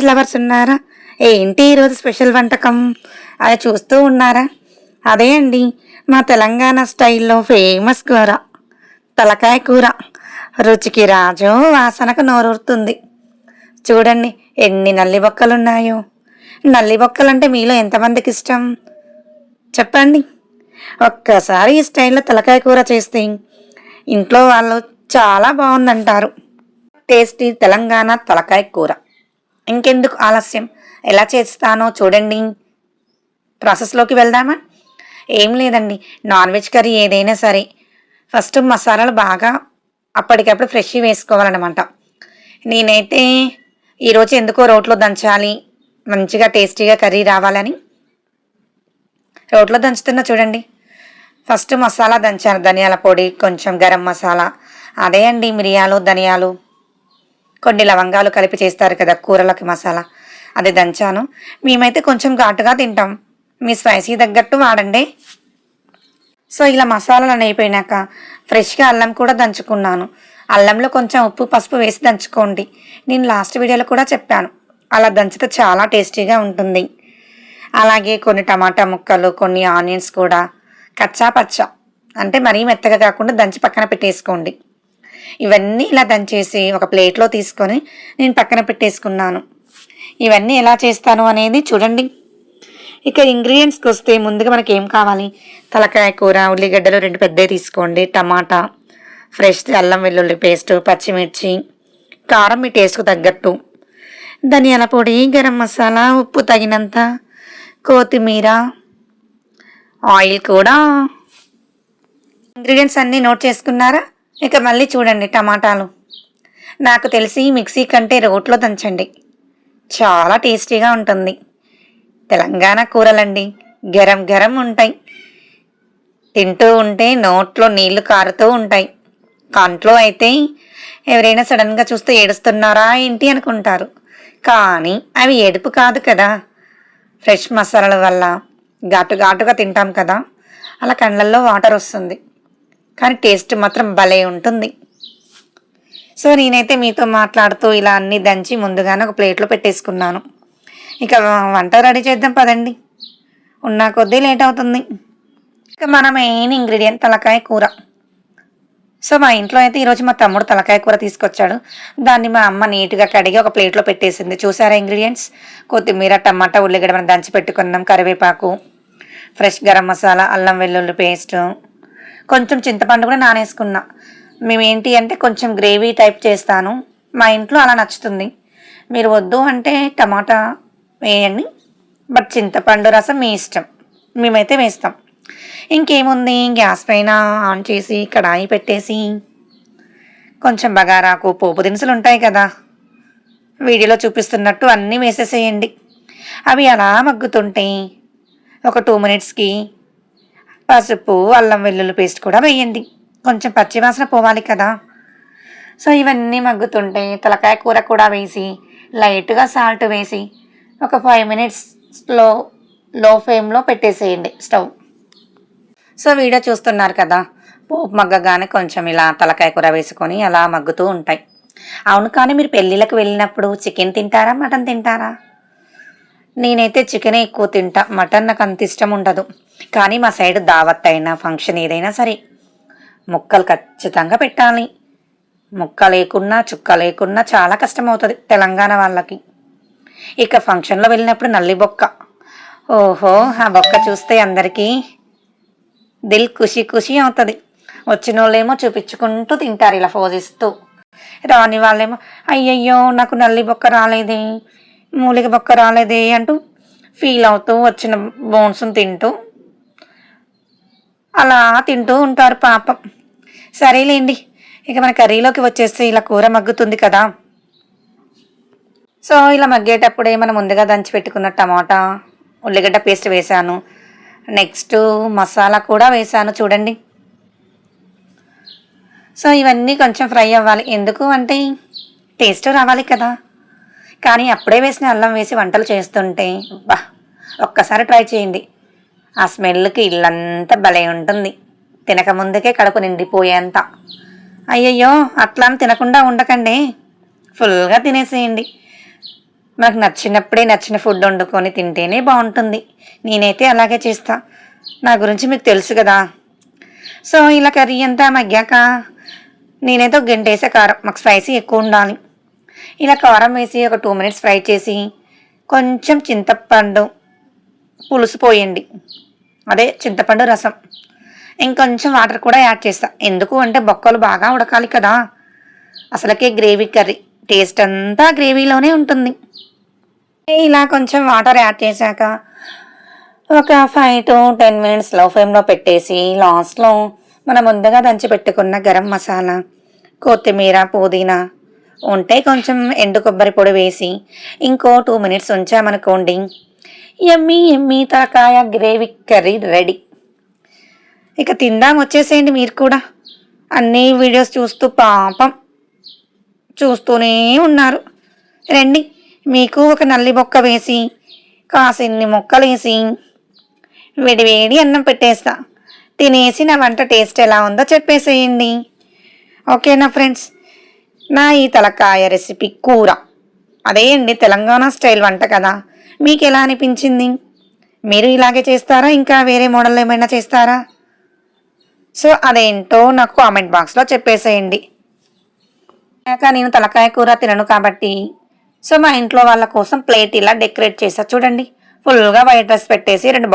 Lovers ఉన్నారా? ఏంటి ఈరోజు స్పెషల్ వంటకం అది చూస్తూ ఉన్నారా? అదే అండి, మా తెలంగాణ స్టైల్లో ఫేమస్ కూర తలకాయ కూర. రుచికి రాజు, వాసనకు నోరూరుతుంది. చూడండి ఎన్ని నల్లి బొక్కలున్నాయో. నల్లి బొక్కలంటే మీలో ఎంతమందికి ఇష్టం చెప్పండి. ఒక్కసారి ఈ స్టైల్లో తలకాయ కూర చేస్తే ఇంట్లో వాళ్ళు చాలా బాగుందంటారు. టేస్టీ తెలంగాణ తలకాయ కూర. ఇంకెందుకు ఆలస్యం, ఎలా చేస్తానో చూడండి. ప్రాసెస్లోకి వెళ్దామా? ఏం లేదండి, నాన్ వెజ్ కర్రీ ఏదైనా సరే ఫస్ట్ మసాలాలు బాగా అప్పటికప్పుడు ఫ్రెష్ వేసుకోవాలన్నమాట. నేనైతే ఈరోజు ఎందుకో రోట్లో దంచాలి, మంచిగా టేస్టీగా కర్రీ రావాలని రోట్లో దంచుతున్నా చూడండి. ఫస్ట్ మసాలా దంచాను, ధనియాల పొడి, కొంచెం గరం మసాలా, అదే అండి మిరియాలు, ధనియాలు, కొన్ని లవంగాలు కలిపి చేస్తారు కదా కూరలకి మసాలా, అది దంచాను. మేమైతే కొంచెం ఘాటుగా తింటాం, మీ స్పైసీ తగ్గట్టు వాడండి. సో ఇలా మసాలాలు అయిపోయినాక ఫ్రెష్గా అల్లం కూడా దంచుకున్నాను. అల్లంలో కొంచెం ఉప్పు పసుపు వేసి దంచుకోండి. నేను లాస్ట్ వీడియోలో కూడా చెప్పాను, అలా దంచితే చాలా టేస్టీగా ఉంటుంది. అలాగే కొన్ని టమాటా ముక్కలు, కొన్ని ఆనియన్స్ కూడా కచ్చా పచ్చా అంటే మరీ మెత్తగా కాకుండా దంచి పక్కన పెట్టేసుకోండి. ఇవన్నీ ఇలా దంచేసి ఒక ప్లేట్లో తీసుకొని నేను పక్కన పెట్టేసుకున్నాను. ఇవన్నీ ఎలా చేస్తాను అనేది చూడండి. ఇక ఇంగ్రీడియంట్స్కి వస్తే ముందుగా మనకి ఏం కావాలి, తలకాయ కూర, ఉల్లిగడ్డలు 2 పెద్దవి తీసుకోండి, టమాటా, ఫ్రెష్ అల్లం వెల్లుల్లి పేస్ట్, పచ్చిమిర్చి, కారం మీ టేస్ట్కు తగ్గట్టు, ధనియాల పొడి, గరం మసాలా, ఉప్పు తగినంత, కొత్తిమీర, ఆయిల్ కూడా. ఇంగ్రీడియంట్స్ అన్నీ నోట్ చేసుకున్నారా? ఇక మళ్ళీ చూడండి, టమాటాలు నాకు తెలిసి మిక్సీ కంటే రోట్లో దంచండి, చాలా టేస్టీగా ఉంటుంది. తెలంగాణ కూరలండి, గరం గరం ఉంటాయి, తింటూ ఉంటే నోట్లో నీళ్లు కారుతూ ఉంటాయి. కంట్లో అయితే ఎవరైనా సడన్గా చూస్తే ఏడుస్తున్నారా ఏంటి అనుకుంటారు, కానీ అవి ఏడుపు కాదు కదా, ఫ్రెష్ మసాలాల వల్ల ఘాటు ఘాటుగా తింటాం కదా, అలా కళ్ళల్లో వాటర్ వస్తుంది, కానీ టేస్ట్ మాత్రం భలే ఉంటుంది. సో నేనైతే మీతో మాట్లాడుతూ ఇలా అన్నీ దంచి ముందుగానే ఒక ప్లేట్లో పెట్టేసుకున్నాను. ఇక వంట రెడీ చేద్దాం పదండి, ఉన్న కొద్దీ లేట్ అవుతుంది. ఇక మన మెయిన్ ఇంగ్రీడియంట్ తలకాయ కూర. సో మా ఇంట్లో అయితే ఈరోజు మా తమ్ముడు తలకాయ కూర తీసుకొచ్చాడు. దాన్ని మా అమ్మ నీట్గా కడిగి ఒక ప్లేట్లో పెట్టేసింది. చూసారా ఇంగ్రీడియంట్స్? కొత్తిమీర, టమాటా, ఉల్లిగడ్డ మనం దంచి పెట్టుకున్నాం, కరివేపాకు, ఫ్రెష్ గరం మసాలా, అల్లం వెల్లుల్లి పేస్ట్, కొంచెం చింతపండు కూడా నానేసుకున్నా. మేము ఏంటి అంటే కొంచెం గ్రేవీ టైప్ చేస్తాను, మా ఇంట్లో అలా నచ్చుతుంది. మీరు వద్దు అంటే టమాటా వేయండి, బట్ చింతపండు రసం మీ ఇష్టం, మేమైతే వేస్తాం. ఇంకేముంది, గ్యాస్ పైన ఆన్ చేసి కడాయి పెట్టేసి కొంచెం బగారాకు, పోపు దినుసులు ఉంటాయి కదా వీడియోలో చూపిస్తున్నట్టు అన్నీ వేసేసేయండి. అవి అలా మగ్గుతుంటే ఒక 2 మినిట్స్కి పసుపు, అల్లం వెల్లుల్లి పేస్ట్ కూడా వేయండి, కొంచెం పచ్చివాసన పోవాలి కదా. సో ఇవన్నీ మగ్గుతుంటే తలకాయ కూర కూడా వేసి లైట్గా సాల్ట్ వేసి ఒక 5 మినిట్స్ లో ఫ్లేమ్లో పెట్టేసేయండి స్టవ్. సో వీడియో చూస్తున్నారు కదా, పోపు మగ్గగానే కొంచెం ఇలా తలకాయ కూర వేసుకొని అలా మగ్గుతూ ఉంటాయి. అవును, కానీ మీరు పెళ్ళిళ్ళకి వెళ్ళినప్పుడు చికెన్ తింటారా, మటన్ తింటారా? నేనైతే చికెనే ఎక్కువ తింటా, మటన్ నాకు అంత ఇష్టం ఉండదు. కానీ మా సైడ్ దావత్ అయినా ఫంక్షన్ ఏదైనా సరే ముక్కలు ఖచ్చితంగా పెట్టాలి. ముక్క లేకున్నా, చుక్క లేకున్నా చాలా కష్టం అవుతుంది తెలంగాణ వాళ్ళకి. ఇక ఫంక్షన్లో వెళ్ళినప్పుడు నల్లి బొక్క, ఓహో ఆ బొక్క చూస్తే అందరికీ దిల్ ఖుషి ఖుషి అవుతుంది. వచ్చిన వాళ్ళేమో చూపించుకుంటూ తింటారు ఇలా ఫోజిస్తూ, రాని వాళ్ళేమో అయ్యయ్యో నాకు నల్లి బొక్క రాలేదే, మూలిక బొక్క రాలేదే అంటూ ఫీల్ అవుతూ వచ్చిన బోన్స్ని తింటూ అలా తింటూ ఉంటారు పాపం. సరేలేండి, ఇక మన కర్రీలోకి వచ్చేస్తే ఇలా కూర మగ్గుతుంది కదా. సో ఇలా మగ్గేటప్పుడే మనం ముందుగా దంచి పెట్టుకున్న టమాటా, ఉల్లిగడ్డ పేస్ట్ వేసాను, నెక్స్ట్ మసాలా కూడా వేసాను చూడండి. సో ఇవన్నీ కొంచెం ఫ్రై అవ్వాలి, ఎందుకు అంటే టేస్ట్ రావాలి కదా. కానీ అప్పుడే వేసిన అల్లం వేసి వంటలు చేస్తుంటే బా, ఒక్కసారి ట్రై చేయండి, ఆ స్మెల్కి ఇల్లంతా భలే ఉంటుంది, తినక ముందుకే కడుపు నిండిపోయేంత. అయ్యయ్యో అట్లా తినకుండా ఉండకండి, ఫుల్గా తినేసేయండి. మనకు నచ్చినప్పుడే నచ్చిన ఫుడ్ వండుకొని తింటేనే బాగుంటుంది. నేనైతే అలాగే చేస్తా. నా గురించి మీకు తెలుసు కదా. సో ఇలా కర్రీ అంతా మగ్గాక నేనైతే ఒక గంట వేసే కారం, మాకు స్పైసీ ఎక్కువ ఉండాలి. ఇలా కారం వేసి ఒక 2 మినిట్స్ ఫ్రై చేసి కొంచెం చింతపండు పులుసు పోయండి, అదే చింతపండు రసం. ఇంకొంచెం వాటర్ కూడా యాడ్ చేస్తా. ఎందుకు అంటే బొక్కలు బాగా ఉడకాలి కదా. అసలకే గ్రేవీ కర్రీ టేస్ట్ అంతా గ్రేవీలోనే ఉంటుంది. ఇలా కొంచెం వాటర్ యాడ్ చేశాక ఒక 5 to 10 మినిట్స్ లో ఫ్లేమ్లో పెట్టేసి లాస్ట్లో మనం ముందుగా దంచి పెట్టుకున్న గరం మసాలా, కొత్తిమీర, పుదీనా ఉంటే కొంచెం ఎండు కొబ్బరి పొడి వేసి ఇంకో 2 మినిట్స్ ఉంచామనుకోండి, ఎమ్మీ ఎమ్మీ తలకాయ గ్రేవీ కర్రీ రెడీ. ఇక తిందాం వచ్చేసేయండి మీరు కూడా. అన్ని వీడియోస్ చూస్తూ పాపం చూస్తూనే ఉన్నారు. రండి, మీకు ఒక నల్లి బొక్క వేసి కాసిన్ని ముక్కలు వేసి వేడి వేడి అన్నం పెట్టేస్తా. తినేసి నా వంట టేస్ట్ ఎలా ఉందో చెప్పేసేయండి. ఓకేనా ఫ్రెండ్స్? నా ఈ తలకాయ రెసిపీ కూర అదే అండి, తెలంగాణ స్టైల్ వంట కదా. మీకు ఎలా అనిపించింది? మీరు ఇలాగే చేస్తారా, ఇంకా వేరే మోడల్ ఏమైనా చేస్తారా? సో అదేంటో నాకు కామెంట్ బాక్స్లో చెప్పేసేయండి. ఇంకా నేను తలకాయ కూర తినను కాబట్టి సో మా ఇంట్లో వాళ్ళ కోసం ప్లేట్ ఇలా డెకరేట్ చేసా చూడండి. ఫుల్గా వైట్ రైస్ పెట్టేసి 2